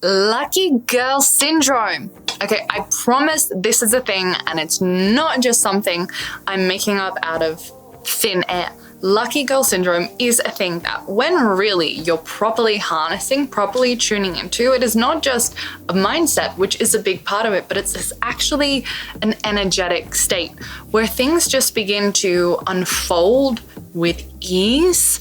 Lucky girl syndrome. Okay, I promise this is a thing and it's not just something I'm making up out of thin air. Lucky girl syndrome is a thing that when really you're properly harnessing, properly tuning into, it is not just a mindset, which is a big part of it, but it's actually an energetic state where things just begin to unfold with ease.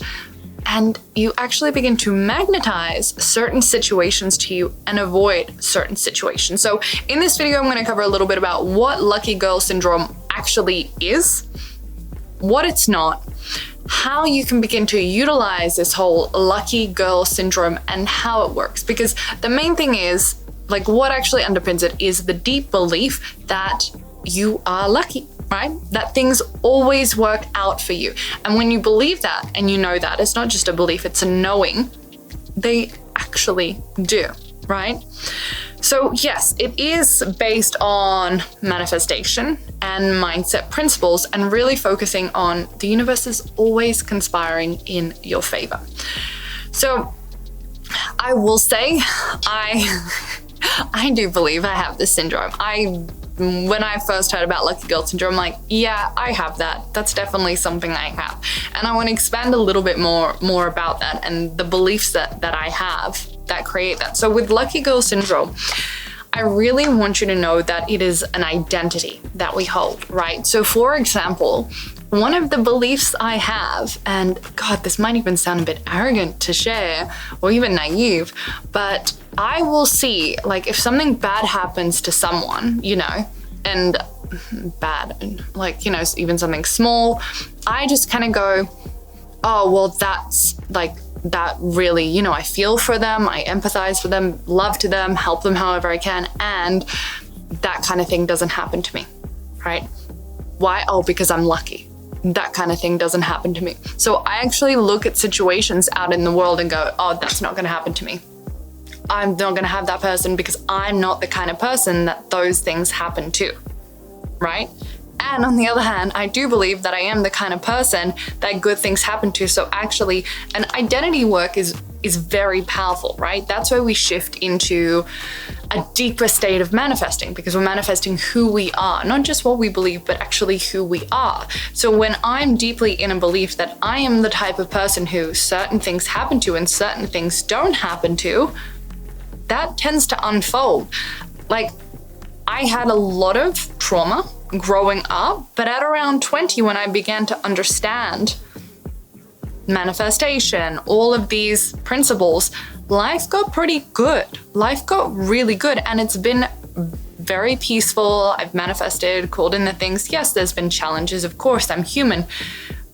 And you actually begin to magnetize certain situations to you and avoid certain situations. So in this video, I'm going to cover a little bit about what lucky girl syndrome actually is, what it's not, how you can begin to utilize this whole lucky girl syndrome and how it works. Because the main thing is, like, what actually underpins it is the deep belief that you are lucky. Right? That things always work out for you. And when you believe that and you know that, it's not just a belief, it's a knowing, they actually do, right? So yes, it is based on manifestation and mindset principles and really focusing on the universe is always conspiring in your favor. So I will say, I do believe I have this syndrome. When I first heard about lucky girl syndrome, I'm like, yeah, I have that. That's definitely something I have. And I want to expand a little bit more about that and the beliefs that I have that create that. So with lucky girl syndrome, I really want you to know that it is an identity that we hold, right? So for example, one of the beliefs I have, and God, this might even sound a bit arrogant to share or even naive, but I will see, like, if something bad happens to someone, you know, and bad, like, you know, even something small, I just kind of go, oh, well, that's like, that really, you know, I feel for them, I empathize for them, love to them, help them however I can, and that kind of thing doesn't happen to me, right? Why? Oh, because I'm lucky. That kind of thing doesn't happen to me. So I actually look at situations out in the world and go, oh, that's not going to happen to me. I'm not going to have that person because I'm not the kind of person that those things happen to, right? And on the other hand, I do believe that I am the kind of person that good things happen to. So actually, an identity work is very powerful, right? That's why we shift into a deeper state of manifesting, because we're manifesting who we are, not just what we believe, but actually who we are. So when I'm deeply in a belief that I am the type of person who certain things happen to and certain things don't happen to, that tends to unfold. Like, I had a lot of trauma growing up, but at around 20, when I began to understand manifestation, all of these principles, life got pretty good. Life got really good, and it's been very peaceful. I've manifested, called in the things. Yes, there's been challenges, of course, I'm human,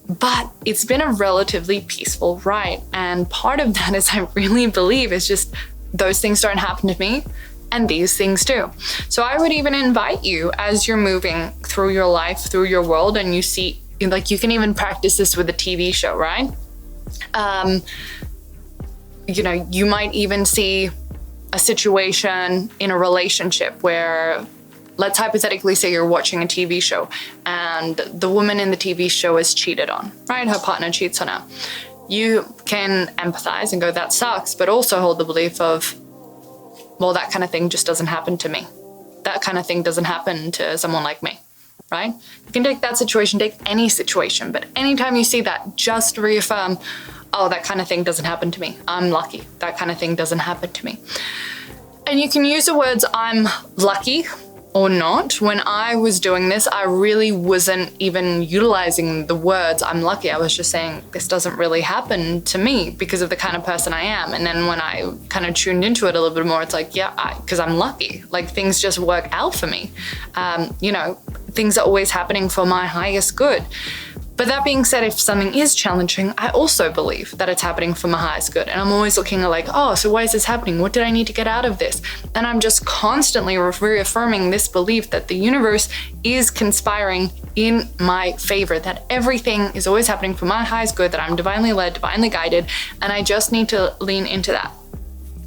but it's been a relatively peaceful ride. And part of that is I really believe is just those things don't happen to me, and these things do. So I would even invite you, as you're moving through your life, through your world, and you see, like, you can even practice this with a TV show, right? You know, you might even see a situation in a relationship where, let's hypothetically say you're watching a TV show and the woman in the TV show is cheated on, right? Her partner cheats on her. You can empathize and go, that sucks, but also hold the belief of, well, that kind of thing just doesn't happen to me. That kind of thing doesn't happen to someone like me, right? You can take that situation, take any situation, but anytime you see that, just reaffirm, oh, that kind of thing doesn't happen to me. I'm lucky. That kind of thing doesn't happen to me. And you can use the words I'm lucky or not. When I was doing this, I really wasn't even utilizing the words I'm lucky. I was just saying, this doesn't really happen to me because of the kind of person I am. And then when I kind of tuned into it a little bit more, it's like, yeah, because I'm lucky. Like, things just work out for me. You know, things are always happening for my highest good. But that being said, if something is challenging, I also believe that it's happening for my highest good. And I'm always looking at, like, oh, so why is this happening? What did I need to get out of this? And I'm just constantly reaffirming this belief that the universe is conspiring in my favor, that everything is always happening for my highest good, that I'm divinely led, divinely guided, and I just need to lean into that.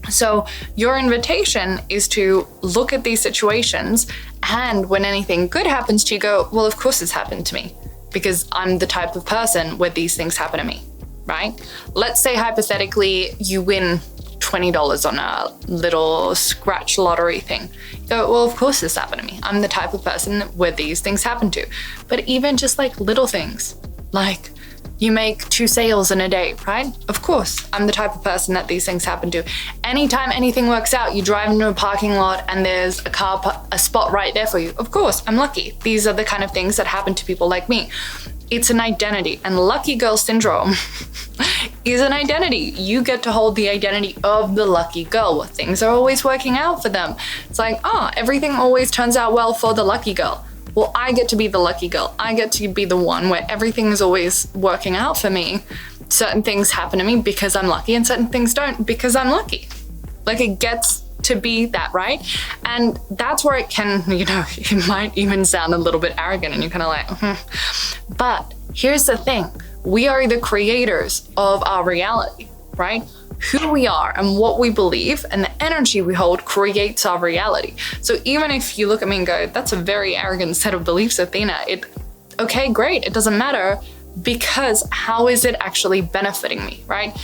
So your invitation is to look at these situations, and when anything good happens to you, go, well, of course it's happened to me, because I'm the type of person where these things happen to me, right? Let's say hypothetically you win $20 on a little scratch lottery thing. You go, well, of course this happened to me. I'm the type of person where these things happen to. But even just like little things, like you make 2 sales in a day, right? Of course, I'm the type of person that these things happen to. Anytime anything works out, you drive into a parking lot and there's a spot right there for you. Of course, I'm lucky. These are the kind of things that happen to people like me. It's an identity, and lucky girl syndrome is an identity. You get to hold the identity of the lucky girl, where things are always working out for them. It's like, everything always turns out well for the lucky girl. Well, I get to be the lucky girl. I get to be the one where everything is always working out for me. Certain things happen to me because I'm lucky, and certain things don't because I'm lucky. Like, it gets to be that, right? And that's where it can, it might even sound a little bit arrogant, and you're kind of like, But here's the thing. We are the creators of our reality, right? Who we are and what we believe and the energy we hold creates our reality. So even if you look at me and go, that's a very arrogant set of beliefs, Athena, okay, great. It doesn't matter, because how is it actually benefiting me, right?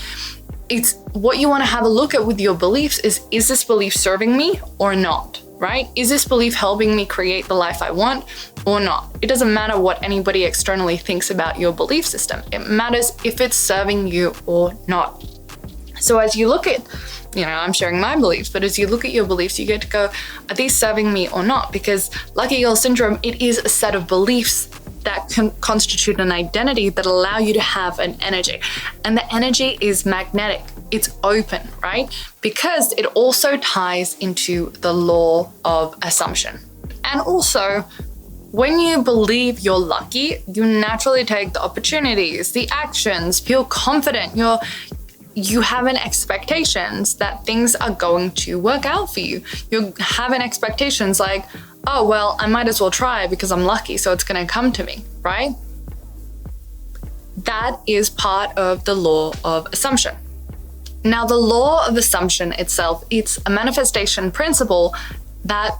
It's what you want to have a look at with your beliefs is this belief serving me or not, right? Is this belief helping me create the life I want or not? It doesn't matter what anybody externally thinks about your belief system. It matters if it's serving you or not. So as you look at, I'm sharing my beliefs, but as you look at your beliefs, you get to go, are these serving me or not? Because lucky girl syndrome, it is a set of beliefs that can constitute an identity that allow you to have an energy. And the energy is magnetic. It's open, right? Because it also ties into the law of assumption. And also, when you believe you're lucky, you naturally take the opportunities, the actions, feel confident. You have an expectations that things are going to work out for you. You have an expectations like, oh, well, I might as well try because I'm lucky, so it's going to come to me, right? That is part of the law of assumption. Now, the law of assumption itself, it's a manifestation principle that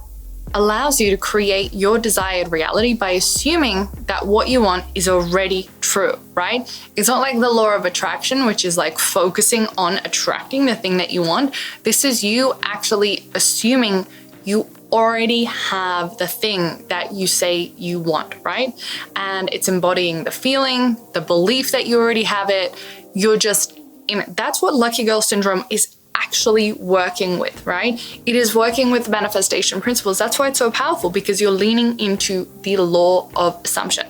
allows you to create your desired reality by assuming that what you want is already true, right? It's not like the law of attraction, which is like focusing on attracting the thing that you want. This is you actually assuming you already have the thing that you say you want, right? And it's embodying the feeling, the belief that you already have it. You're just in it. That's what lucky girl syndrome is actually working with, right? It is working with manifestation principles. That's why it's so powerful, because you're leaning into the law of assumption.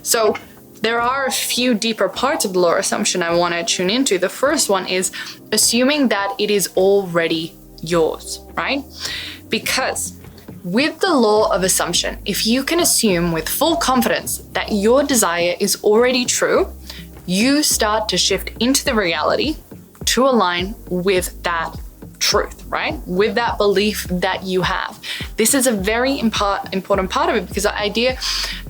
So there are a few deeper parts of the law of assumption I want to tune into. The first one is assuming that it is already yours, right? Because with the law of assumption, if you can assume with full confidence that your desire is already true, you start to shift into the reality to align with that truth, right? With that belief that you have. This is a very important part of it, because the idea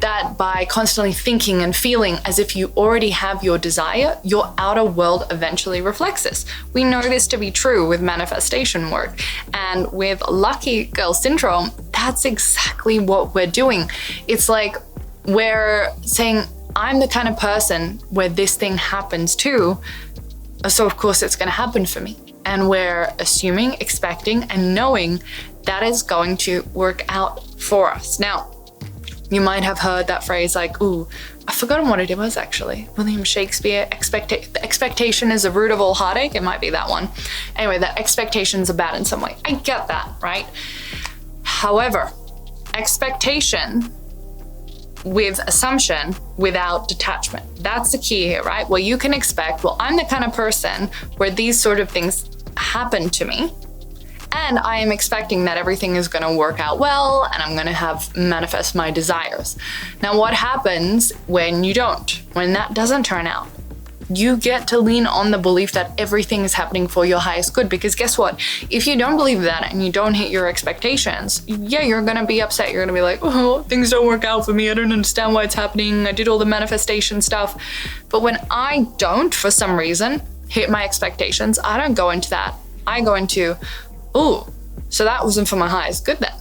that by constantly thinking and feeling as if you already have your desire, your outer world eventually reflects this. We know this to be true with manifestation work. And with lucky girl syndrome, that's exactly what we're doing. It's like we're saying, I'm the kind of person where this thing happens to, so of course it's going to happen for me. And we're assuming, expecting, and knowing that is going to work out for us. Now, you might have heard that phrase like, ooh, I've forgotten what it was actually. William Shakespeare, the expectation is the root of all heartache. It might be that one. Anyway, that expectations are bad in some way. I get that, right? However, expectation with assumption without detachment. That's the key here, right? Well, you can expect, well, I'm the kind of person where these sort of things happen to me, and I am expecting that everything is going to work out well, and I'm going to have manifest my desires. Now, what happens when you don't? When that doesn't turn out? You get to lean on the belief that everything is happening for your highest good, because guess what? If you don't believe that and you don't hit your expectations, yeah, you're going to be upset. You're going to be like, oh, things don't work out for me. I don't understand why it's happening. I did all the manifestation stuff. But when I don't, for some reason, hit my expectations, I don't go into that. I go into, oh, so that wasn't for my highest good then.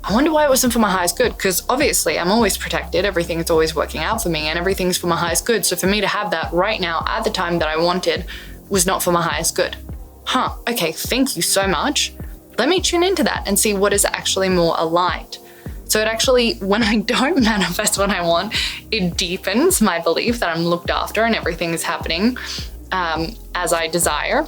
I wonder why it wasn't for my highest good, because obviously I'm always protected. Everything is always working out for me, and everything's for my highest good. So for me to have that right now at the time that I wanted was not for my highest good. okay, thank you so much. Let me tune into that and see what is actually more aligned. So it actually, when I don't manifest what I want, it deepens my belief that I'm looked after and everything is happening as I desire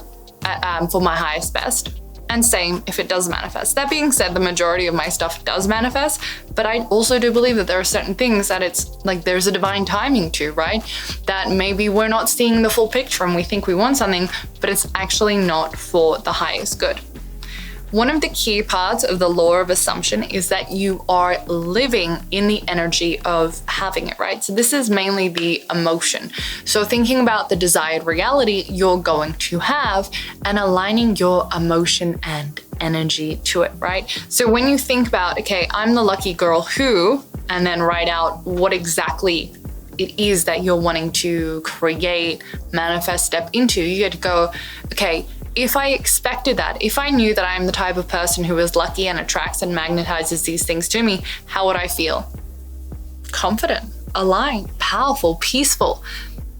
for my highest best. And same if it does manifest. That being said, the majority of my stuff does manifest, but I also do believe that there are certain things that it's like there's a divine timing to, right? That maybe we're not seeing the full picture and we think we want something, but it's actually not for the highest good. One of the key parts of the law of assumption is that you are living in the energy of having it, right? So this is mainly the emotion. So thinking about the desired reality you're going to have and aligning your emotion and energy to it, right? So when you think about, okay, I'm the lucky girl who, and then write out what exactly it is that you're wanting to create, manifest, step into, you get to go, okay, if I expected that, if I knew that I'm the type of person who is lucky and attracts and magnetizes these things to me, how would I feel? Confident, aligned, powerful, peaceful.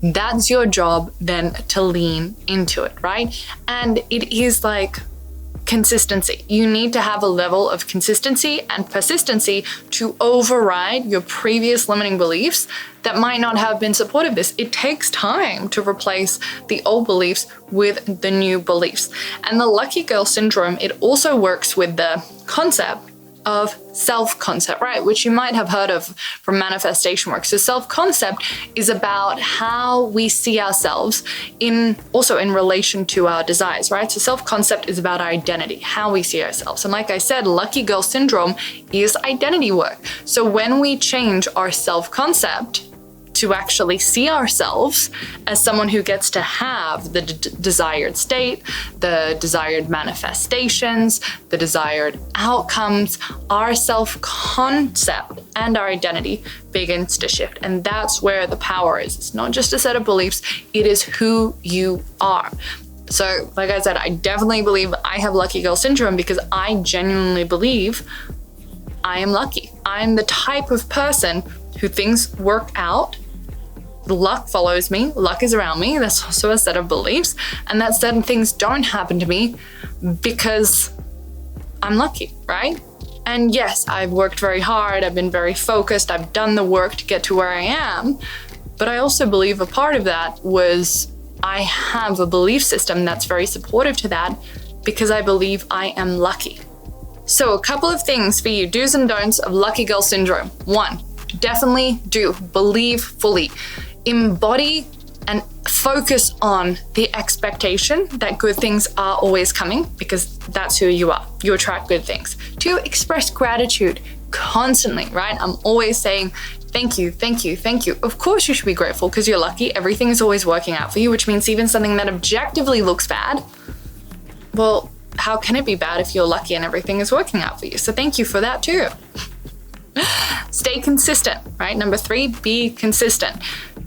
That's your job then to lean into it, right? And it is like consistency. You need to have a level of consistency and persistency to override your previous limiting beliefs that might not have been supportive of this. It takes time to replace the old beliefs with the new beliefs. And the lucky girl syndrome, it also works with the concept of self-concept, right? Which you might have heard of from manifestation work. So self-concept is about how we see ourselves also in relation to our desires, right? So self-concept is about our identity, how we see ourselves. And like I said, lucky girl syndrome is identity work. So when we change our self-concept to actually see ourselves as someone who gets to have the desired state, the desired manifestations, the desired outcomes, our self-concept and our identity begins to shift. And that's where the power is. It's not just a set of beliefs, it is who you are. So like I said, I definitely believe I have lucky girl syndrome because I genuinely believe I am lucky. I'm the type of person who things work out. Luck follows me, luck is around me. That's also a set of beliefs, and that certain things don't happen to me because I'm lucky, right? And yes, I've worked very hard, I've been very focused, I've done the work to get to where I am, but I also believe a part of that was I have a belief system that's very supportive to that because I believe I am lucky. So a couple of things for you, do's and don'ts of lucky girl syndrome. 1, definitely do, believe fully. Embody and focus on the expectation that good things are always coming because that's who you are. You attract good things. 2, express gratitude constantly, right? I'm always saying, thank you, thank you, thank you. Of course you should be grateful because you're lucky. Everything is always working out for you, which means even something that objectively looks bad, well, how can it be bad if you're lucky and everything is working out for you? So thank you for that too. Stay consistent, right? Number 3, be consistent.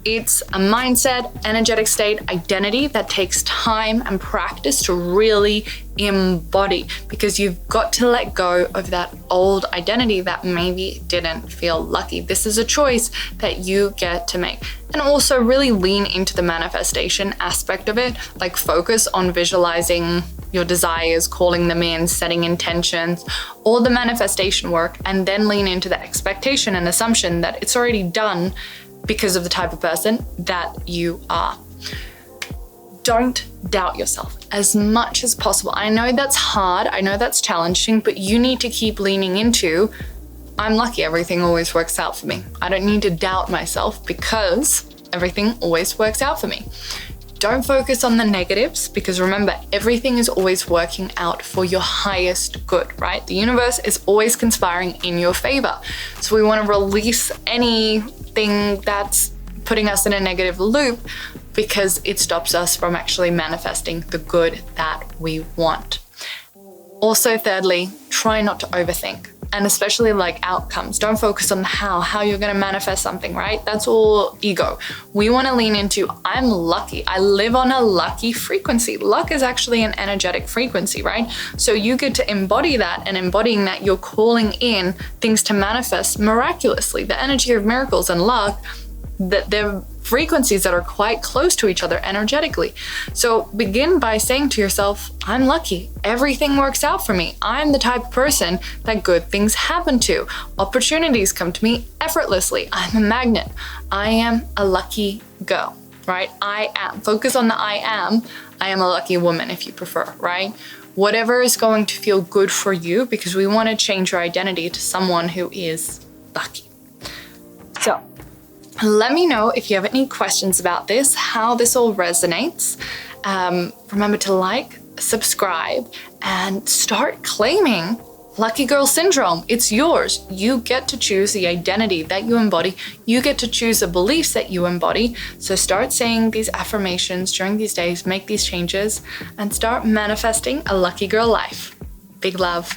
It's a mindset, energetic state, identity that takes time and practice to really embody because you've got to let go of that old identity that maybe didn't feel lucky. This is a choice that you get to make. And also really lean into the manifestation aspect of it, like focus on visualizing your desires, calling them in, setting intentions, all the manifestation work, and then lean into the expectation and assumption that it's already done because of the type of person that you are. Don't doubt yourself as much as possible. I know that's hard, I know that's challenging, but you need to keep leaning into, I'm lucky, everything always works out for me. I don't need to doubt myself because everything always works out for me. Don't focus on the negatives because remember, everything is always working out for your highest good, right? The universe is always conspiring in your favor. So we want to release anything that's putting us in a negative loop because it stops us from actually manifesting the good that we want. Also, thirdly, try not to overthink. And especially like outcomes. Don't focus on how you're going to manifest something, right? That's all ego. We want to lean into, I'm lucky. I live on a lucky frequency. Luck is actually an energetic frequency, right? So you get to embody that, and embodying that, you're calling in things to manifest miraculously. The energy of miracles and luck, that they're frequencies that are quite close to each other energetically. So begin by saying to yourself, I'm lucky. Everything works out for me. I'm the type of person that good things happen to. Opportunities come to me effortlessly. I'm a magnet. I am a lucky girl, right? I am. Focus on the I am. I am a lucky woman if you prefer, right? Whatever is going to feel good for you, because we want to change your identity to someone who is lucky. So let me know if you have any questions about this, how this all resonates. Remember to like, subscribe, and start claiming Lucky Girl Syndrome. It's yours. You get to choose the identity that you embody. You get to choose the beliefs that you embody. So start saying these affirmations during these days, make these changes, and start manifesting a Lucky Girl life. Big love.